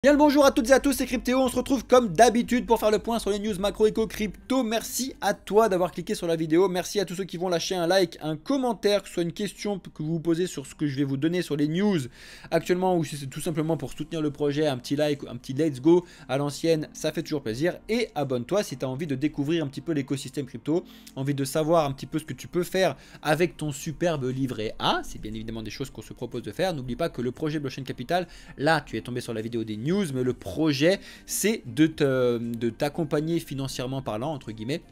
Bien le bonjour à toutes et à tous, c'est Cryptéo, on se retrouve comme d'habitude pour faire le point sur les news macro-éco crypto. Merci à toi d'avoir cliqué sur la vidéo, merci à tous ceux qui vont lâcher un like, un commentaire, que ce soit une question que vous vous posez sur ce que je vais vous donner sur les news actuellement ou si c'est tout simplement pour soutenir le projet, un petit like, un petit let's go à l'ancienne, ça fait toujours plaisir. Et abonne-toi si tu as envie de découvrir un petit peu l'écosystème crypto, envie de savoir un petit peu ce que tu peux faire avec ton superbe livret A, c'est bien évidemment des choses qu'on se propose de faire. N'oublie pas que le projet Blockchain Capital, là tu es tombé sur la vidéo des news, mais le projet c'est de t'accompagner financièrement parlant, entre guillemets,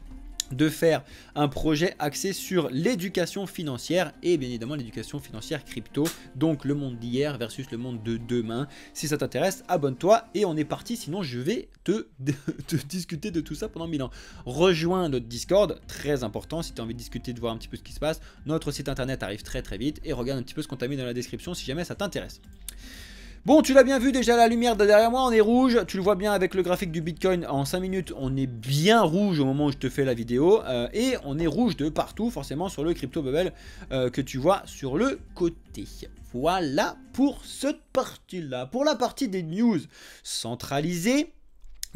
de faire un projet axé sur l'éducation financière et bien évidemment l'éducation financière crypto, donc le monde d'hier versus le monde de demain. Si ça t'intéresse, abonne-toi et on est parti, sinon je vais te discuter de tout ça pendant 1000 ans. Rejoins notre Discord, très important si tu as envie de discuter, de voir un petit peu ce qui se passe. Notre site internet arrive très vite et regarde un petit peu ce qu'on t'a mis dans la description si jamais ça t'intéresse. Bon, tu l'as bien vu déjà, la lumière de derrière moi, on est rouge. Tu le vois bien avec le graphique du Bitcoin en 5 minutes. On est bien rouge au moment où je te fais la vidéo. Et on est rouge de partout, forcément, sur le crypto bubble que tu vois sur le côté. Voilà pour cette partie-là. Pour la partie des news centralisées,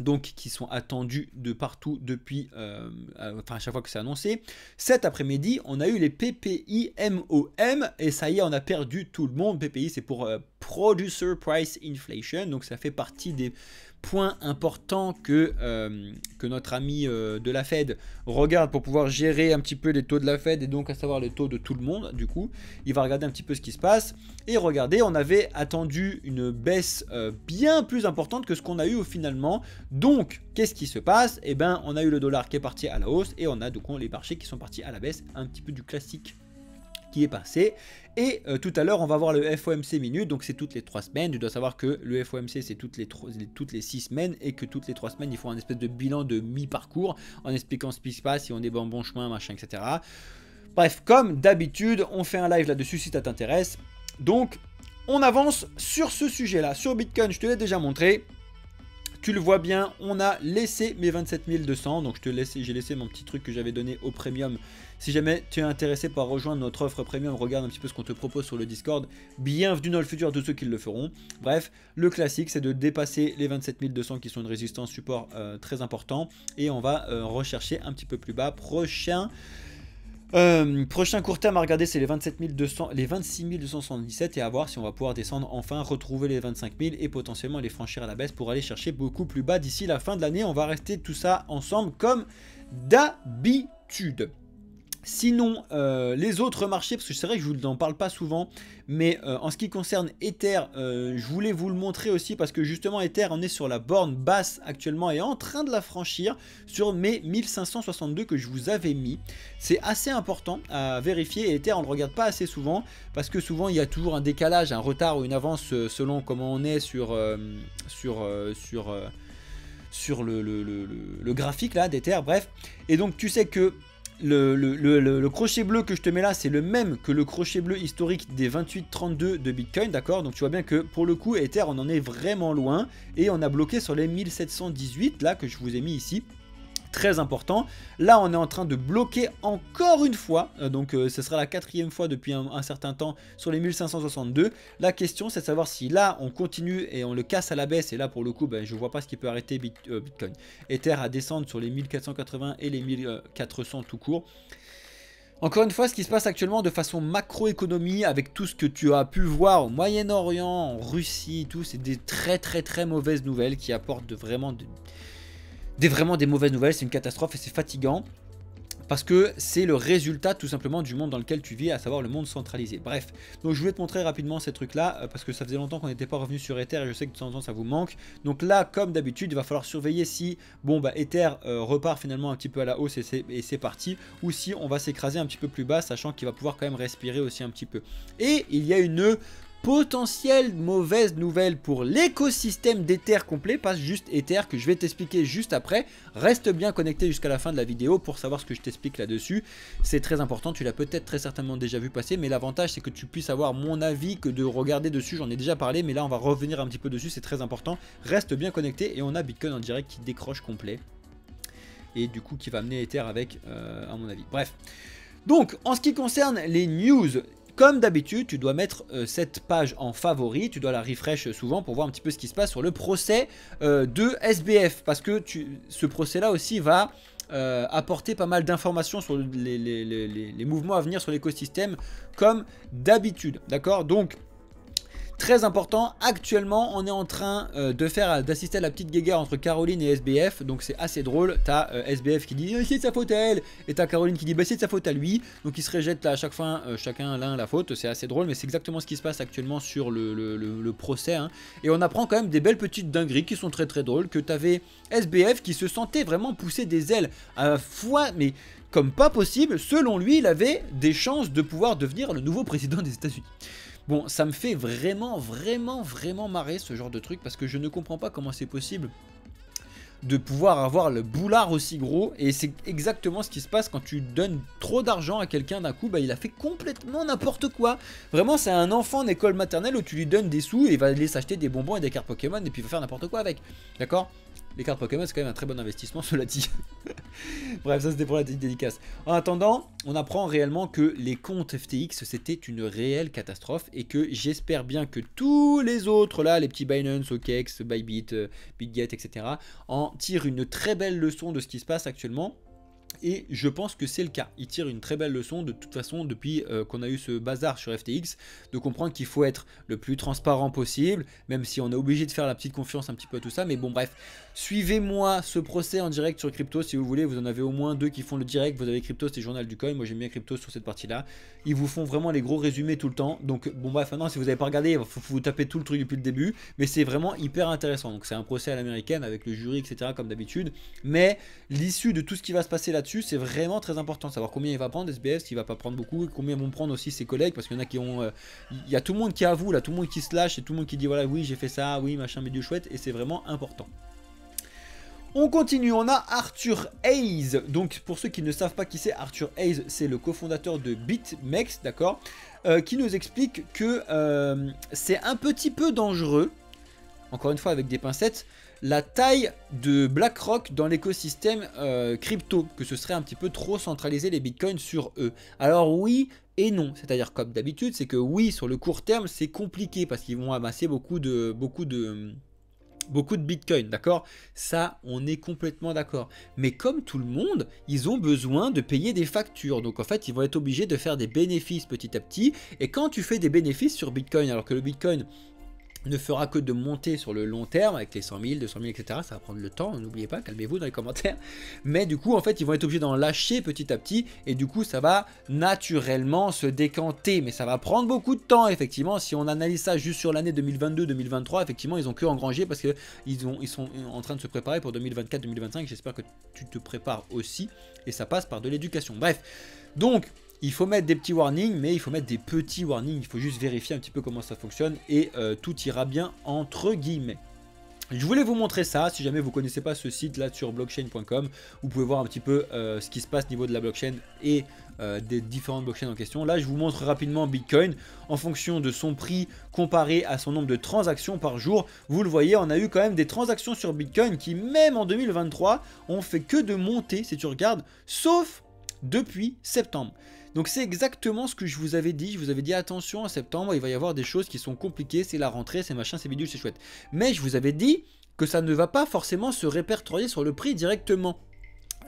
donc qui sont attendus de partout depuis, enfin à chaque fois que c'est annoncé. Cet après-midi, on a eu les PPI MOM et ça y est, on a perdu tout le monde. PPI, c'est pour Producer Price Inflation, donc ça fait partie des points importants que notre ami de la Fed regarde pour pouvoir gérer un petit peu les taux de la Fed et donc à savoir les taux de tout le monde. Du coup, il va regarder un petit peu ce qui se passe. Et regardez, on avait attendu une baisse bien plus importante que ce qu'on a eu finalement. Donc, qu'est-ce qui se passe? Eh bien, on a eu le dollar qui est parti à la hausse et on a donc les marchés qui sont partis à la baisse, un petit peu du classique qui est passé. Et tout à l'heure on va voir le FOMC minute, donc c'est toutes les 3 semaines. Tu dois savoir que le FOMC c'est toutes les 6 semaines et que toutes les 3 semaines ils font un espèce de bilan de mi-parcours en expliquant ce qui se passe, si on est bon chemin, machin, etc. Bref, comme d'habitude, on fait un live là-dessus si ça t'intéresse. Donc on avance sur ce sujet là. Sur Bitcoin, je te l'ai déjà montré. Tu le vois bien, on a laissé mes 27 200, donc j'ai laissé mon petit truc que j'avais donné au premium. Si jamais tu es intéressé par rejoindre notre offre premium, regarde un petit peu ce qu'on te propose sur le Discord. Bienvenue dans le futur de ceux qui le feront. Bref, le classique c'est de dépasser les 27 200 qui sont une résistance support très important. Et on va rechercher un petit peu plus bas. Prochain court terme à regarder, c'est les 27 200, les 26 277 et à voir si on va pouvoir descendre enfin, retrouver les 25 000 et potentiellement les franchir à la baisse pour aller chercher beaucoup plus bas d'ici la fin de l'année. On va rester tout ça ensemble comme d'habitude. Sinon, les autres marchés, parce que c'est vrai que je vous en parle pas souvent, mais en ce qui concerne Ether, je voulais vous le montrer aussi parce que justement Ether, on est sur la borne basse actuellement et en train de la franchir sur mes 1562 que je vous avais mis. C'est assez important à vérifier et Ether, on ne le regarde pas assez souvent parce que souvent il y a toujours un décalage, un retard ou une avance selon comment on est sur le graphique là d'Ether, bref. Et donc tu sais que le crochet bleu que je te mets là, c'est le même que le crochet bleu historique des 28,32 de Bitcoin, d'accord? Donc tu vois bien que pour le coup, Ether, on en est vraiment loin et on a bloqué sur les 1718 là que je vous ai mis ici. Très important. Là, on est en train de bloquer encore une fois. Donc, ce sera la 4e fois depuis un certain temps sur les 1562. La question, c'est de savoir si là, on continue et on le casse à la baisse. Et là, pour le coup, ben, je ne vois pas ce qui peut arrêter Bitcoin. Ether à descendre sur les 1480 et les 1400 tout court. Encore une fois, ce qui se passe actuellement de façon macroéconomie, avec tout ce que tu as pu voir au Moyen-Orient, en Russie, tout, c'est des très mauvaises nouvelles qui apportent vraiment des mauvaises nouvelles. C'est une catastrophe et c'est fatigant parce que c'est le résultat tout simplement du monde dans lequel tu vis, à savoir le monde centralisé. Bref, donc je voulais te montrer rapidement ces trucs là parce que ça faisait longtemps qu'on n'était pas revenu sur Ether et je sais que de temps en temps ça vous manque. Donc là, comme d'habitude, il va falloir surveiller si bon bah Ether repart finalement un petit peu à la hausse et c'est parti, ou si on va s'écraser un petit peu plus bas, sachant qu'il va pouvoir quand même respirer aussi un petit peu. Et il y a une potentielle mauvaise nouvelle pour l'écosystème d'Ether complet, pas juste Ether, que je vais t'expliquer juste après. Reste bien connecté jusqu'à la fin de la vidéo pour savoir ce que je t'explique là-dessus. C'est très important, tu l'as peut-être très certainement déjà vu passer, mais l'avantage c'est que tu puisses avoir mon avis que de regarder dessus. J'en ai déjà parlé, mais là on va revenir un petit peu dessus, c'est très important. Reste bien connecté et on a Bitcoin en direct qui décroche complet. Et du coup qui va amener Ether avec, à mon avis. Bref. Donc, en ce qui concerne les news, Comme d'habitude, tu dois mettre cette page en favori, tu dois la refresh souvent pour voir un petit peu ce qui se passe sur le procès de SBF. Parce que ce procès-là aussi va apporter pas mal d'informations sur les mouvements à venir sur l'écosystème, comme d'habitude. D'accord? Donc, très important, actuellement on est en train d'assister à la petite guéguerre entre Caroline et SBF, donc c'est assez drôle. T'as SBF qui dit c'est de sa faute à elle, et t'as Caroline qui dit bah c'est de sa faute à lui, donc ils se rejettent là à chaque fois chacun l'un la faute. C'est assez drôle, mais c'est exactement ce qui se passe actuellement sur le procès, hein. Et on apprend quand même des belles petites dingueries qui sont très très drôles, que t'avais SBF qui se sentait vraiment pousser des ailes à la fois, mais comme pas possible. Selon lui, il avait des chances de pouvoir devenir le nouveau président des États-Unis. Bon, ça me fait vraiment marrer ce genre de truc, parce que je ne comprends pas comment c'est possible de pouvoir avoir le boulard aussi gros. Et c'est exactement ce qui se passe quand tu donnes trop d'argent à quelqu'un d'un coup. Bah, il a fait complètement n'importe quoi. Vraiment, c'est un enfant en école maternelle où tu lui donnes des sous et il va aller s'acheter des bonbons et des cartes Pokémon et puis il va faire n'importe quoi avec. D'accord? Les cartes Pokémon, c'est quand même un très bon investissement, cela dit. Bref, ça c'était pour la petite dédicace. En attendant, on apprend réellement que les comptes FTX, c'était une réelle catastrophe. Et que j'espère bien que tous les autres, là, les petits Binance, OKEx, Bybit, BitGet, etc., en tirent une très belle leçon de ce qui se passe actuellement. Et je pense que c'est le cas. Ils tirent une très belle leçon de toute façon depuis qu'on a eu ce bazar sur FTX, de comprendre qu'il faut être le plus transparent possible, même si on est obligé de faire la petite confiance un petit peu à tout ça. Mais bon, bref, suivez-moi ce procès en direct sur Crypto si vous voulez. Vous en avez au moins 2 qui font le direct. Vous avez Crypto, c'est Journal du Coin. Moi j'aime bien Crypto sur cette partie-là. Ils vous font vraiment les gros résumés tout le temps. Donc bon, bref, maintenant si vous n'avez pas regardé, il faut vous taper tout le truc depuis le début. Mais c'est vraiment hyper intéressant. Donc c'est un procès à l'américaine avec le jury, etc. comme d'habitude. Mais l'issue de tout ce qui va se passer là-dessus, c'est vraiment très important. Savoir combien il va prendre SBF, s'il va pas prendre beaucoup, et combien vont prendre aussi ses collègues, parce qu'il y en a qui ont... il y a tout le monde qui avoue, là, tout le monde qui se lâche, et tout le monde qui dit voilà, oui, j'ai fait ça, oui, machin, mais du chouette, et c'est vraiment important. On continue, on a Arthur Hayes. Donc pour ceux qui ne savent pas qui c'est, Arthur Hayes, c'est le cofondateur de BitMEX, d'accord, qui nous explique que c'est un petit peu dangereux, encore une fois avec des pincettes, la taille de BlackRock dans l'écosystème crypto, que ce serait un petit peu trop centralisé les bitcoins sur eux. Alors oui et non, c'est-à-dire comme d'habitude, c'est que oui, sur le court terme, c'est compliqué parce qu'ils vont amasser beaucoup de bitcoin, d'accord? Ça, on est complètement d'accord. Mais comme tout le monde, ils ont besoin de payer des factures. Donc en fait, ils vont être obligés de faire des bénéfices petit à petit. Et quand tu fais des bénéfices sur bitcoin, alors que le bitcoin ne fera que de monter sur le long terme avec les 100 000, 200 000, etc. Ça va prendre le temps, n'oubliez pas, calmez-vous dans les commentaires. Mais du coup, en fait, ils vont être obligés d'en lâcher petit à petit et du coup, ça va naturellement se décanter. Mais ça va prendre beaucoup de temps, effectivement. Si on analyse ça juste sur l'année 2022-2023, effectivement, ils ont que engrangé parce qu'ils sont en train de se préparer pour 2024-2025. J'espère que tu te prépares aussi et ça passe par de l'éducation. Bref, donc... il faut mettre des petits warnings, mais il faut mettre des petits warnings. Il faut juste vérifier un petit peu comment ça fonctionne et tout ira bien entre guillemets. Je voulais vous montrer ça, si jamais vous ne connaissez pas ce site là sur blockchain.com, vous pouvez voir un petit peu ce qui se passe au niveau de la blockchain et des différentes blockchains en question. Là je vous montre rapidement Bitcoin en fonction de son prix comparé à son nombre de transactions par jour. Vous le voyez, on a eu quand même des transactions sur Bitcoin qui même en 2023 ont fait que de monter si tu regardes, sauf depuis septembre. Donc c'est exactement ce que je vous avais dit. Je vous avais dit attention, en septembre il va y avoir des choses qui sont compliquées, c'est la rentrée, c'est machin, c'est bidule, c'est chouette. Mais je vous avais dit que ça ne va pas forcément se répertorier sur le prix directement.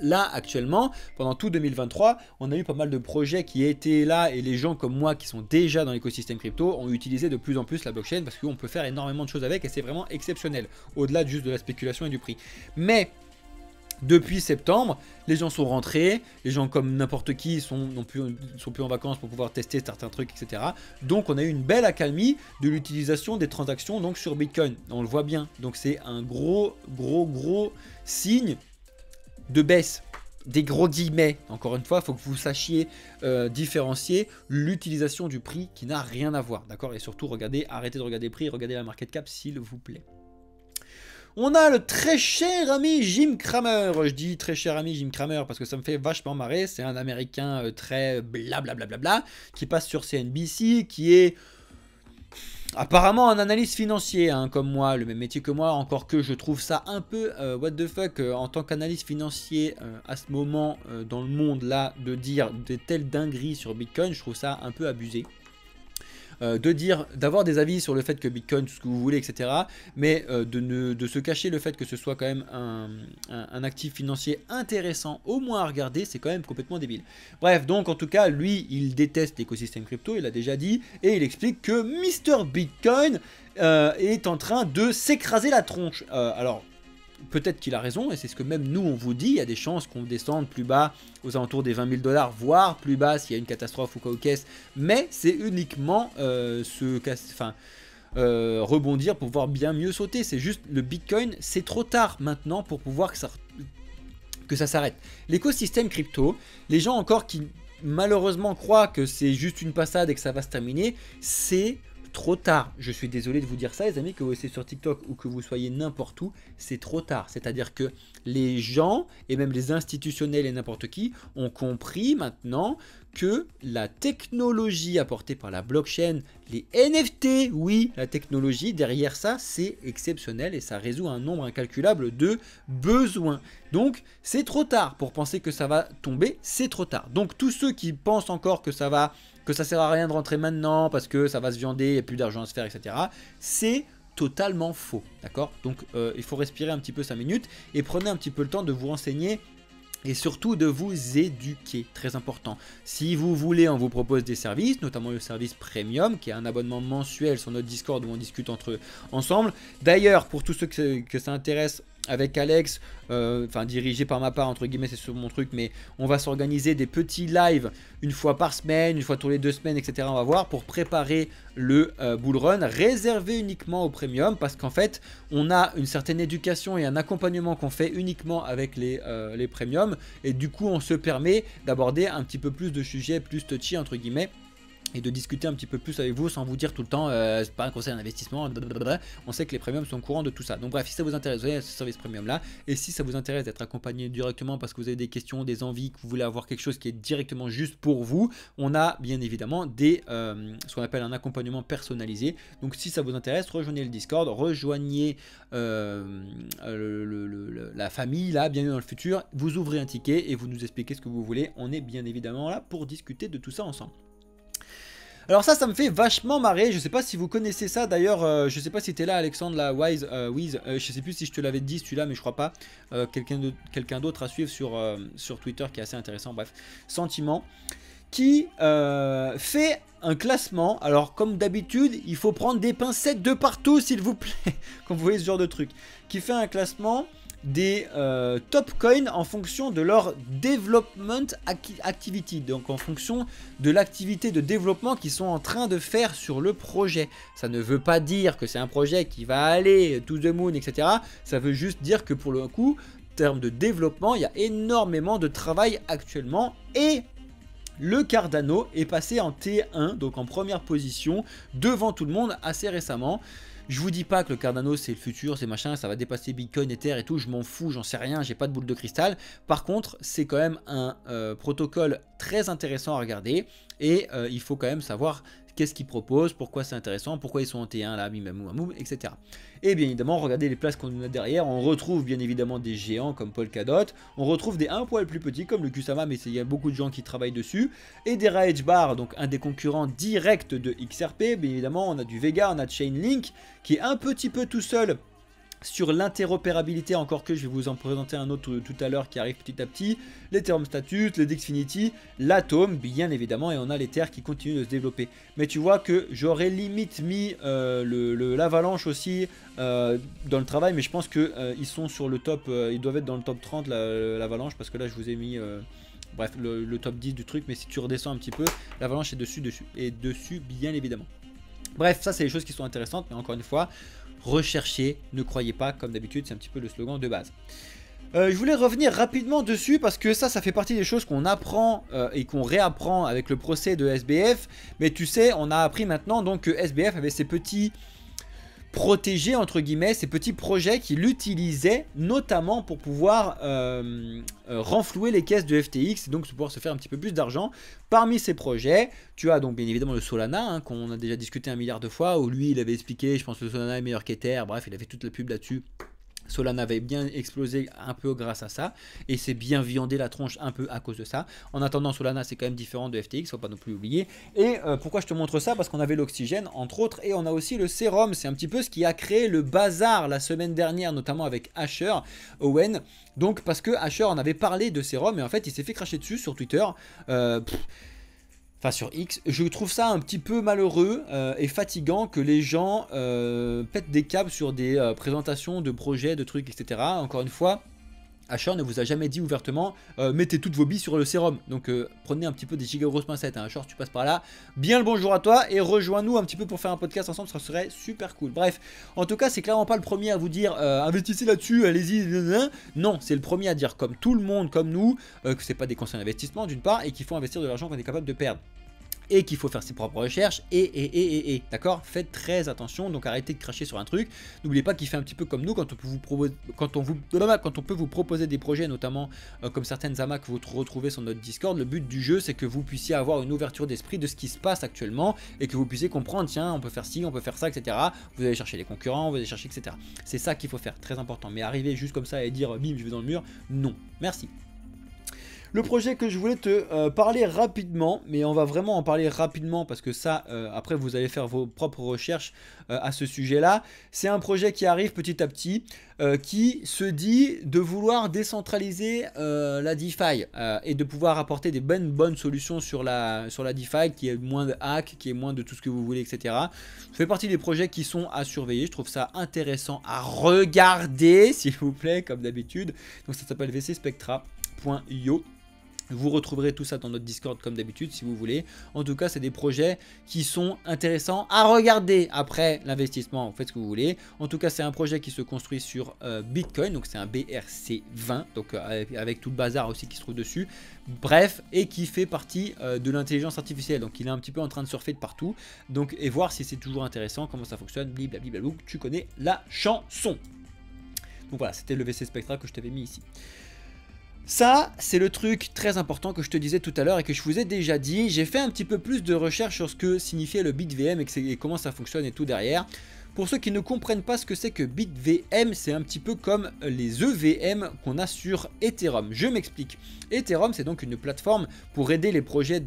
Là actuellement, pendant tout 2023, on a eu pas mal de projets qui étaient là et les gens comme moi qui sont déjà dans l'écosystème crypto ont utilisé de plus en plus la blockchain parce qu'on peut faire énormément de choses avec et c'est vraiment exceptionnel, au-delà juste de la spéculation et du prix. Mais... depuis septembre, les gens sont rentrés, les gens comme n'importe qui sont plus en vacances pour pouvoir tester certains trucs, etc. Donc on a eu une belle accalmie de l'utilisation des transactions donc sur Bitcoin. On le voit bien. Donc c'est un gros signe de baisse. Des gros guillemets. Encore une fois, il faut que vous sachiez différencier l'utilisation du prix qui n'a rien à voir. D'accord? Et surtout, arrêtez de regarder le prix, regardez la market cap s'il vous plaît. On a le très cher ami Jim Cramer. Je dis très cher ami Jim Cramer parce que ça me fait vachement marrer. C'est un américain très blablabla qui passe sur CNBC, qui est apparemment un analyste financier, hein, comme moi, le même métier que moi. Encore que je trouve ça un peu what the fuck en tant qu'analyste financier à ce moment dans le monde là de dire de telles dingueries sur Bitcoin. Je trouve ça un peu abusé. d'avoir des avis sur le fait que Bitcoin, tout ce que vous voulez, etc. Mais de se cacher le fait que ce soit quand même un actif financier intéressant, au moins à regarder, c'est quand même complètement débile. Bref, donc en tout cas, lui, il déteste l'écosystème crypto, il l'a déjà dit, et il explique que Mr Bitcoin est en train de s'écraser la tronche. Alors, peut-être qu'il a raison, et c'est ce que même nous on vous dit, il y a des chances qu'on descende plus bas aux alentours des 20 000 $, voire plus bas s'il y a une catastrophe ou quoi aux caisses, mais c'est uniquement rebondir pour pouvoir bien mieux sauter. C'est juste le Bitcoin, c'est trop tard maintenant pour pouvoir que ça s'arrête. L'écosystème crypto, les gens encore qui malheureusement croient que c'est juste une passade et que ça va se terminer, c'est trop tard. Je suis désolé de vous dire ça, les amis, que vous soyez sur TikTok ou que vous soyez n'importe où, c'est trop tard. C'est-à-dire que les gens, et même les institutionnels et n'importe qui, ont compris maintenant que la technologie apportée par la blockchain, les NFT, oui, la technologie, derrière ça, c'est exceptionnel et ça résout un nombre incalculable de besoins. Donc, c'est trop tard pour penser que ça va tomber, c'est trop tard. Donc, tous ceux qui pensent encore que ça sert à rien de rentrer maintenant parce que ça va se viander, il n'y a plus d'argent à se faire, etc. C'est totalement faux, d'accord? Donc, il faut respirer un petit peu 5 minutes et prenez un petit peu le temps de vous renseigner et surtout de vous éduquer, très important. Si vous voulez, on vous propose des services, notamment le service Premium, qui est un abonnement mensuel sur notre Discord où on discute ensemble. D'ailleurs, pour tous ceux que ça intéresse, avec Alex, dirigé par ma part, entre guillemets, c'est sur mon truc, mais on va s'organiser des petits lives une fois par semaine, une fois tous les 2 semaines, etc. On va voir pour préparer le bull run, réservé uniquement au premium, parce qu'en fait, on a une certaine éducation et un accompagnement qu'on fait uniquement avec les premiums, et du coup, on se permet d'aborder un petit peu plus de sujets plus touchy, entre guillemets, et de discuter un petit peu plus avec vous sans vous dire tout le temps c'est pas un conseil d'investissement, on sait que les premiums sont au courant de tout ça. Donc bref, si ça vous intéresse, vous avez ce service premium là, et si ça vous intéresse d'être accompagné directement parce que vous avez des questions, des envies, que vous voulez avoir quelque chose qui est directement juste pour vous, on a bien évidemment ce qu'on appelle un accompagnement personnalisé. Donc si ça vous intéresse, rejoignez le Discord, rejoignez la famille là, bienvenue dans le futur, vous ouvrez un ticket et vous nous expliquez ce que vous voulez. On est bien évidemment là pour discuter de tout ça ensemble. Alors ça me fait vachement marrer, je sais pas si vous connaissez ça d'ailleurs, je sais pas si t'es là Alexandre, la Wiz, je sais plus si je te l'avais dit celui-là mais je crois pas, quelqu'un d'autre à suivre sur Twitter qui est assez intéressant, bref, Sentiment, qui fait un classement. Alors comme d'habitude, il faut prendre des pincettes de partout s'il vous plaît, quand vous voyez ce genre de truc, qui fait un classement des top coins en fonction de leur development activity, donc en fonction de l'activité de développement qu'ils sont en train de faire sur le projet. Ça ne veut pas dire que c'est un projet qui va aller to the moon, etc. Ça veut juste dire que pour le coup, en termes de développement, il y a énormément de travail actuellement, et le Cardano est passé en T1, donc en première position devant tout le monde assez récemment. Je vous dis pas que le Cardano c'est le futur, c'est machin, ça va dépasser Bitcoin, Ether et tout, je m'en fous, j'en sais rien, j'ai pas de boule de cristal. Par contre, c'est quand même un protocole très intéressant à regarder, et il faut quand même savoir qu'est-ce qu'ils proposent, pourquoi c'est intéressant, pourquoi ils sont en T1 là, mimamou, etc. Et bien évidemment, regardez les places qu'on a derrière, on retrouve bien évidemment des géants comme Polkadot, on retrouve des un poil plus petits comme le Kusama, mais il y a beaucoup de gens qui travaillent dessus, et des Rage Bar, donc un des concurrents directs de XRP. Bien évidemment, on a du Vega, on a Chainlink, qui est un petit peu tout seul sur l'interopérabilité, encore que je vais vous en présenter un autre tout à l'heure qui arrive petit à petit, l'Ethereum Status, le Dexfinity, l'Atom bien évidemment, et on a l'Ether qui continue de se développer. Mais tu vois que j'aurais limite mis l'Avalanche aussi dans le travail, mais je pense qu'ils sont sur le top, ils doivent être dans le top 30 l'Avalanche, parce que là je vous ai mis bref le top 10 du truc, mais si tu redescends un petit peu, l'Avalanche est dessus bien évidemment. Bref, ça c'est les choses qui sont intéressantes, mais encore une fois, recherchez, ne croyez pas, comme d'habitude, c'est un petit peu le slogan de base. Je voulais revenir rapidement dessus parce que ça fait partie des choses qu'on apprend et qu'on réapprend avec le procès de SBF. Mais tu sais, on a appris maintenant donc que SBF avait ses petits protégés, entre guillemets, ces petits projets qu'il utilisait notamment pour pouvoir renflouer les caisses de FTX, et donc pour pouvoir se faire un petit peu plus d'argent. Parmi ces projets, tu as donc bien évidemment le Solana, hein, qu'on a déjà discuté 1 milliard de fois, où lui il avait expliqué, je pense que le Solana est meilleur qu'Ether, bref il avait toute la pub là-dessus. Solana avait bien explosé un peu grâce à ça et c'est bien viandé la tronche un peu à cause de ça. En attendant, Solana c'est quand même différent de FTX, faut pas non plus oublier. Et pourquoi je te montre ça? Parce qu'on avait l'oxygène entre autres et on a aussi le sérum. C'est un petit peu ce qui a créé le bazar la semaine dernière, notamment avec Asher Owen. Donc parce que Asher en avait parlé de sérum et en fait il s'est fait cracher dessus sur Twitter. Enfin sur X, je trouve ça un petit peu malheureux et fatigant que les gens pètent des câbles sur des présentations de projets, de trucs, etc. Encore une fois, Asher ne vous a jamais dit ouvertement mettez toutes vos billes sur le sérum. Donc prenez un petit peu des giga grosses pincettes. Hein. Asher, tu passes par là. Bien le bonjour à toi et rejoins-nous un petit peu pour faire un podcast ensemble, ça serait super cool. Bref, en tout cas, c'est clairement pas le premier à vous dire investissez là-dessus, allez-y. Non, c'est le premier à dire comme tout le monde, comme nous, que c'est pas des conseils d'investissement d'une part et qu'il faut investir de l'argent qu'on est capable de perdre. Et qu'il faut faire ses propres recherches, d'accord? Faites très attention, donc arrêtez de cracher sur un truc. N'oubliez pas qu'il fait un petit peu comme nous quand on peut vous proposer des projets, notamment comme certaines amas que vous retrouvez sur notre Discord. Le but du jeu, c'est que vous puissiez avoir une ouverture d'esprit de ce qui se passe actuellement et que vous puissiez comprendre, tiens, on peut faire ci, on peut faire ça, etc. Vous allez chercher les concurrents, vous allez chercher, etc. C'est ça qu'il faut faire, très important. Mais arriver juste comme ça et dire, bim, je vais dans le mur, non. Merci. Le projet que je voulais te parler rapidement, mais on va vraiment en parler rapidement parce que ça, après vous allez faire vos propres recherches à ce sujet-là. C'est un projet qui arrive petit à petit, qui se dit de vouloir décentraliser la DeFi et de pouvoir apporter des bonnes solutions sur la DeFi, qui est moins de hacks, qui est moins de tout ce que vous voulez, etc. Ça fait partie des projets qui sont à surveiller. Je trouve ça intéressant à regarder, s'il vous plaît, comme d'habitude. Donc ça s'appelle vcspectra.io. Vous retrouverez tout ça dans notre Discord comme d'habitude si vous voulez. En tout cas, c'est des projets qui sont intéressants à regarder. Après l'investissement, vous faites ce que vous voulez. En tout cas, c'est un projet qui se construit sur Bitcoin. Donc c'est un BRC20. Donc avec tout le bazar aussi qui se trouve dessus. Bref, et qui fait partie de l'intelligence artificielle. Donc il est un petit peu en train de surfer de partout. Donc et voir si c'est toujours intéressant, comment ça fonctionne, blablabla. Tu connais la chanson. Donc voilà, c'était le VC Spectra que je t'avais mis ici. Ça, c'est le truc très important que je te disais tout à l'heure et que je vous ai déjà dit. J'ai fait un petit peu plus de recherche sur ce que signifiait le BitVM et comment ça fonctionne et tout derrière. Pour ceux qui ne comprennent pas ce que c'est que BitVM, c'est un petit peu comme les EVM qu'on a sur Ethereum. Je m'explique. Ethereum, c'est donc une plateforme pour aider les projets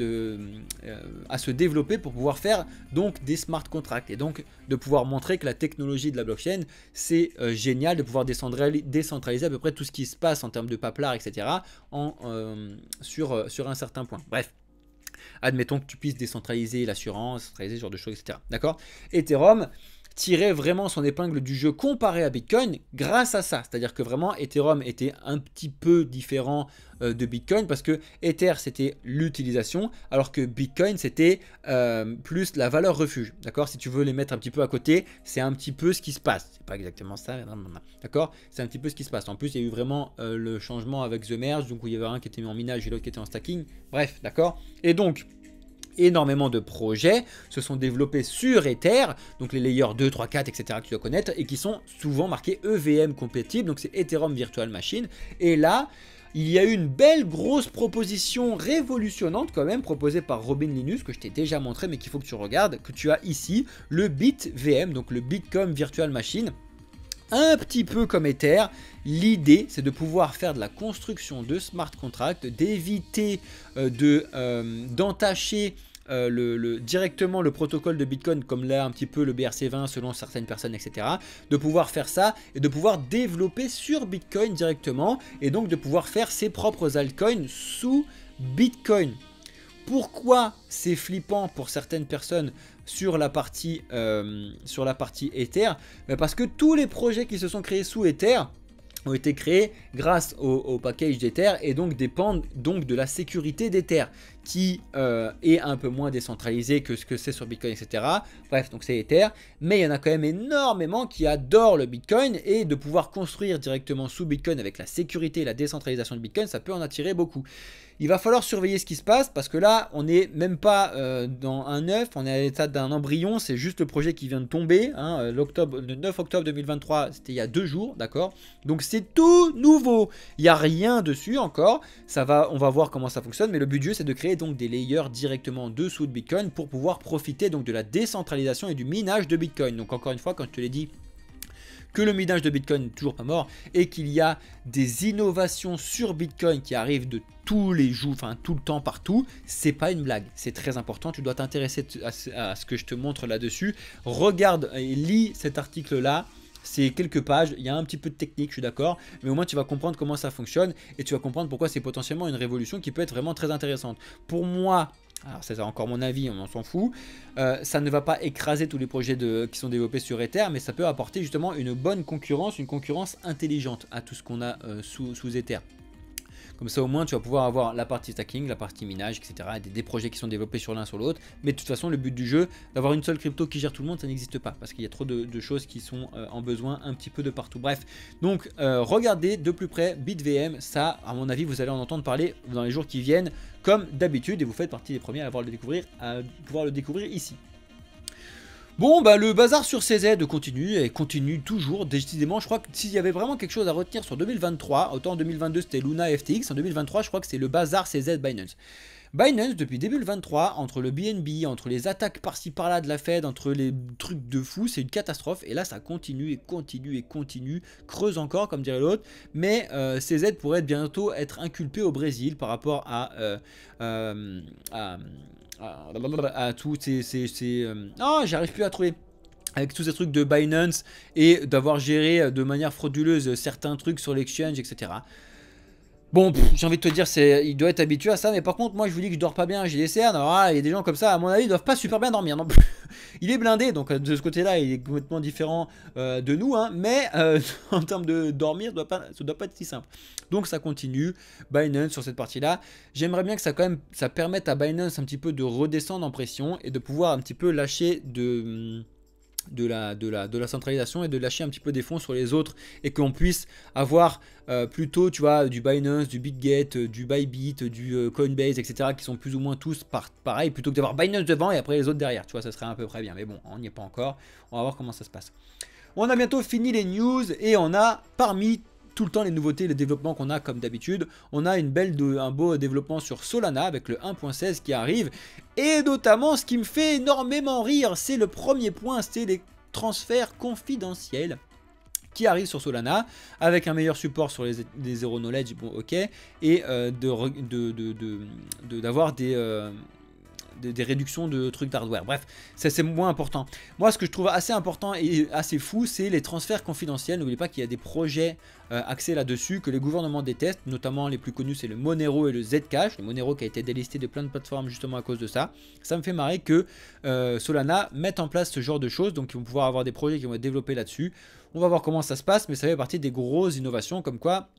à se développer pour pouvoir faire donc des smart contracts et donc de pouvoir montrer que la technologie de la blockchain, c'est génial de pouvoir décentraliser à peu près tout ce qui se passe en termes de paplard, etc. Sur un certain point. Bref. Admettons que tu puisses décentraliser l'assurance, décentraliser ce genre de choses, etc. D'accord? Ethereum tirait vraiment son épingle du jeu comparé à Bitcoin grâce à ça. C'est-à-dire que vraiment Ethereum était un petit peu différent de Bitcoin parce que Ether c'était l'utilisation alors que Bitcoin c'était plus la valeur refuge. D'accord? Si tu veux les mettre un petit peu à côté, c'est un petit peu ce qui se passe. C'est pas exactement ça, d'accord? C'est un petit peu ce qui se passe. En plus, il y a eu vraiment le changement avec The Merge, donc où il y avait un qui était mis en minage et l'autre qui était en stacking. Bref, d'accord? Et donc énormément de projets se sont développés sur Ether, donc les layers 2, 3, 4, etc. que tu dois connaître et qui sont souvent marqués EVM compatibles, donc c'est Ethereum Virtual Machine. Et là, il y a eu une belle grosse proposition révolutionnante quand même proposée par Robin Linus que je t'ai déjà montré mais qu'il faut que tu regardes, que tu as ici, le BitVM, donc le Bitcoin Virtual Machine. Un petit peu comme Ether, l'idée c'est de pouvoir faire de la construction de smart contracts, d'éviter d'entacher directement le protocole de Bitcoin comme là un petit peu le BRC20 selon certaines personnes, etc. De pouvoir faire ça et de pouvoir développer sur Bitcoin directement et donc de pouvoir faire ses propres altcoins sous Bitcoin. Pourquoi c'est flippant pour certaines personnes sur la partie Ether? Parce que tous les projets qui se sont créés sous Ether ont été créés grâce au package d'Ether et donc dépendent donc de la sécurité d'Ether qui est un peu moins décentralisé que ce que c'est sur Bitcoin, etc. Bref, donc c'est Ether, mais il y en a quand même énormément qui adorent le Bitcoin et de pouvoir construire directement sous Bitcoin avec la sécurité et la décentralisation de Bitcoin, ça peut en attirer beaucoup. Il va falloir surveiller ce qui se passe parce que là, on n'est même pas dans un œuf, on est à l'état d'un embryon, c'est juste le projet qui vient de tomber. Hein, le 9 octobre 2023, c'était il y a 2 jours, d'accord? Donc c'est tout nouveau, il n'y a rien dessus encore, on va voir comment ça fonctionne, mais le but du jeu, c'est de créer donc des layers directement en dessous de Bitcoin pour pouvoir profiter donc de la décentralisation et du minage de Bitcoin. Donc encore une fois, quand je te l'ai dit, que le minage de Bitcoin n'est toujours pas mort et qu'il y a des innovations sur Bitcoin qui arrivent de tous les jours, enfin tout le temps, partout. C'est pas une blague, c'est très important. Tu dois t'intéresser à ce que je te montre là-dessus. Regarde et lis cet article-là. C'est quelques pages, il y a un petit peu de technique, je suis d'accord, mais au moins tu vas comprendre comment ça fonctionne et tu vas comprendre pourquoi c'est potentiellement une révolution qui peut être vraiment très intéressante. Pour moi, alors c'est encore mon avis, on s'en fout, ça ne va pas écraser tous les projets qui sont développés sur Ether, mais ça peut apporter justement une bonne concurrence, une concurrence intelligente à tout ce qu'on a sous Ether. Comme ça au moins tu vas pouvoir avoir la partie stacking, la partie minage, etc. Des projets qui sont développés sur l'un sur l'autre. Mais de toute façon le but du jeu, d'avoir une seule crypto qui gère tout le monde, ça n'existe pas. Parce qu'il y a trop de choses qui sont en besoin un petit peu de partout. Bref, donc regardez de plus près BitVM. Ça à mon avis vous allez en entendre parler dans les jours qui viennent comme d'habitude. Et vous faites partie des premiers à pouvoir le découvrir ici. Bon, bah le bazar sur CZ continue et continue toujours, décidément. Je crois que s'il y avait vraiment quelque chose à retenir sur 2023, autant en 2022 c'était Luna FTX, en 2023 je crois que c'est le bazar CZ Binance. Binance depuis début 2023, entre le BNB, entre les attaques par-ci par-là de la Fed, entre les trucs de fou, c'est une catastrophe. Et là ça continue et continue et continue, creuse encore comme dirait l'autre. Mais CZ pourrait bientôt être inculpé au Brésil par rapport à tous ces oh, j'arrive plus à trouver, avec tous ces trucs de Binance et d'avoir géré de manière frauduleuse certains trucs sur l'exchange, etc. Bon, j'ai envie de te dire, il doit être habitué à ça, mais par contre, moi je vous dis que je dors pas bien, j'ai des cernes. Alors il y a des gens comme ça, à mon avis, ils doivent pas super bien dormir non plus. Il est blindé, donc de ce côté-là, il est complètement différent de nous, hein, mais en termes de dormir, ça doit pas être si simple. Donc ça continue, Binance sur cette partie-là. J'aimerais bien que ça permette à Binance un petit peu de redescendre en pression et de pouvoir un petit peu lâcher de la centralisation et de lâcher un petit peu des fonds sur les autres et qu'on puisse avoir plutôt, tu vois, du Binance, du BitGet, du Bybit, du Coinbase, etc. qui sont plus ou moins tous pareil, plutôt que d'avoir Binance devant et après les autres derrière, tu vois, ça serait à peu près bien, mais bon, on n'y est pas encore, on va voir comment ça se passe. On a bientôt fini les news et on a parmi tout le temps les nouveautés, les développements qu'on a comme d'habitude. On a un beau développement sur Solana avec le 1.16 qui arrive. Et notamment ce qui me fait énormément rire, c'est le premier point, c'est les transferts confidentiels qui arrivent sur Solana avec un meilleur support sur les zero knowledge, bon ok, et d'avoir des réductions de trucs d'hardware. Bref, ça c'est moins important. Moi, ce que je trouve assez important et assez fou, c'est les transferts confidentiels. N'oubliez pas qu'il y a des projets axés là-dessus que les gouvernements détestent, notamment les plus connus, c'est le Monero et le Zcash. Le Monero qui a été délisté de plein de plateformes justement à cause de ça. Ça me fait marrer que Solana mette en place ce genre de choses, donc ils vont pouvoir avoir des projets qui vont être développés là-dessus. On va voir comment ça se passe, mais ça fait partie des grosses innovations, comme quoi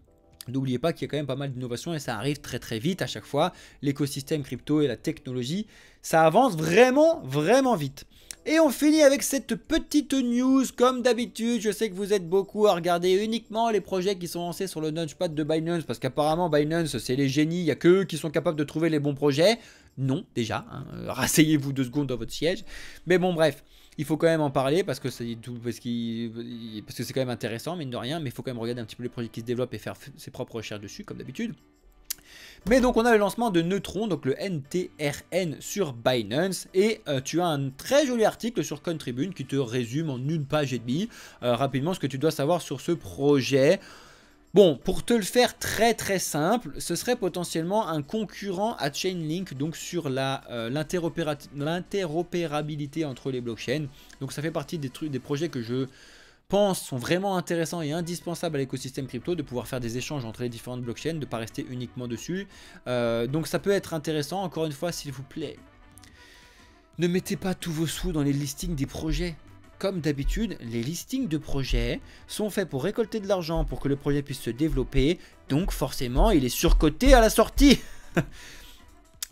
n'oubliez pas qu'il y a quand même pas mal d'innovations et ça arrive très très vite à chaque fois. L'écosystème crypto et la technologie, ça avance vraiment vraiment vite. Et on finit avec cette petite news comme d'habitude. Je sais que vous êtes beaucoup à regarder uniquement les projets qui sont lancés sur le Launchpad de Binance parce qu'apparemment Binance c'est les génies, il n'y a qu'eux qui sont capables de trouver les bons projets. Non, déjà, hein, rasseyez-vous 2 secondes dans votre siège. Mais bon bref, il faut quand même en parler parce que c'est quand même intéressant, mine de rien, mais il faut quand même regarder un petit peu les projets qui se développent et faire ses propres recherches dessus, comme d'habitude. Mais donc on a le lancement de Neutron, donc le NTRN sur Binance, et tu as un très joli article sur Cointribune qui te résume en 1 page et demie rapidement ce que tu dois savoir sur ce projet. Bon, pour te le faire très très simple, ce serait potentiellement un concurrent à Chainlink, donc sur l'interopérabilité entre les blockchains. Donc ça fait partie des projets que je pense sont vraiment intéressants et indispensables à l'écosystème crypto, de pouvoir faire des échanges entre les différentes blockchains, de ne pas rester uniquement dessus. Donc ça peut être intéressant, encore une fois, s'il vous plaît. Ne mettez pas tous vos sous dans les listings des projets. Comme d'habitude, les listings de projets sont faits pour récolter de l'argent pour que le projet puisse se développer. Donc forcément, il est surcoté à la sortie.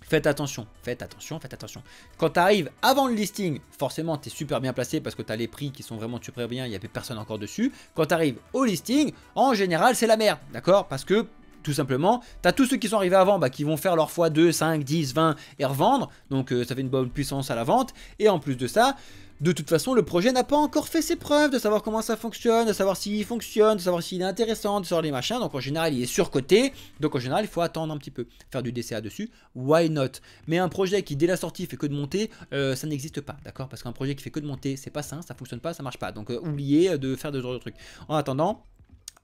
Faites attention, faites attention, faites attention. Quand tu arrives avant le listing, forcément, tu es super bien placé parce que tu as les prix qui sont vraiment super bien, il n'y avait personne encore dessus. Quand tu arrives au listing, en général, c'est la merde, d'accord? Parce que tout simplement, tu as tous ceux qui sont arrivés avant qui vont faire leur x2, 5, 10, 20 et revendre. Donc ça fait une bonne puissance à la vente. Et en plus de ça, De toute façon, le projet n'a pas encore fait ses preuves de savoir comment ça fonctionne, de savoir s'il fonctionne, de savoir s'il est intéressant, de savoir les machins. Donc en général, il est surcoté. Donc en général, il faut attendre un petit peu. Faire du DCA dessus, why not? Mais un projet qui dès la sortie fait que de monter, ça n'existe pas, d'accord? Parce qu'un projet qui fait que de monter, c'est pas sain, ça fonctionne pas, ça marche pas. Donc oubliez de faire de ce genre de trucs. En attendant,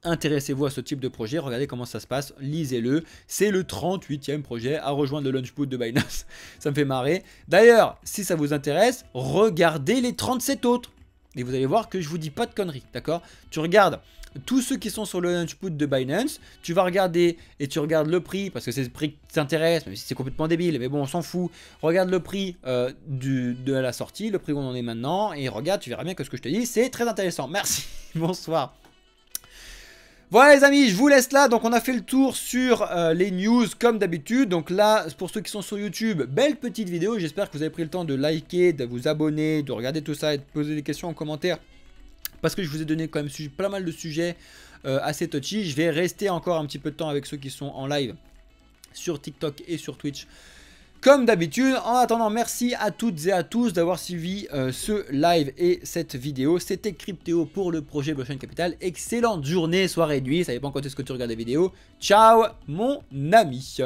intéressez-vous à ce type de projet, regardez comment ça se passe, lisez-le. C'est le 38e projet à rejoindre le Launchpool de Binance. Ça me fait marrer. D'ailleurs, si ça vous intéresse, regardez les 37 autres. Et vous allez voir que je vous dis pas de conneries, d'accord? Tu regardes tous ceux qui sont sur le Launchpool de Binance, tu vas regarder et tu regardes le prix, parce que c'est le prix qui t'intéresse, même si c'est complètement débile, mais bon, on s'en fout. Regarde le prix de la sortie, le prix où on en est maintenant, et regarde, tu verras bien que ce que je te dis, c'est très intéressant. Merci, bonsoir. Voilà les amis, je vous laisse là. Donc on a fait le tour sur les news comme d'habitude. Donc là, pour ceux qui sont sur YouTube, belle petite vidéo. J'espère que vous avez pris le temps de liker, de vous abonner, de regarder tout ça et de poser des questions en commentaire. Parce que je vous ai donné quand même pas mal de sujets assez touchy. Je vais rester encore un petit peu de temps avec ceux qui sont en live sur TikTok et sur Twitch. Comme d'habitude, en attendant, merci à toutes et à tous d'avoir suivi ce live et cette vidéo. C'était Cryptéo pour le projet Blockchain Capital. Excellente journée, soirée, nuit. Ça dépend quand est-ce que tu regardes la vidéo. Ciao, mon ami.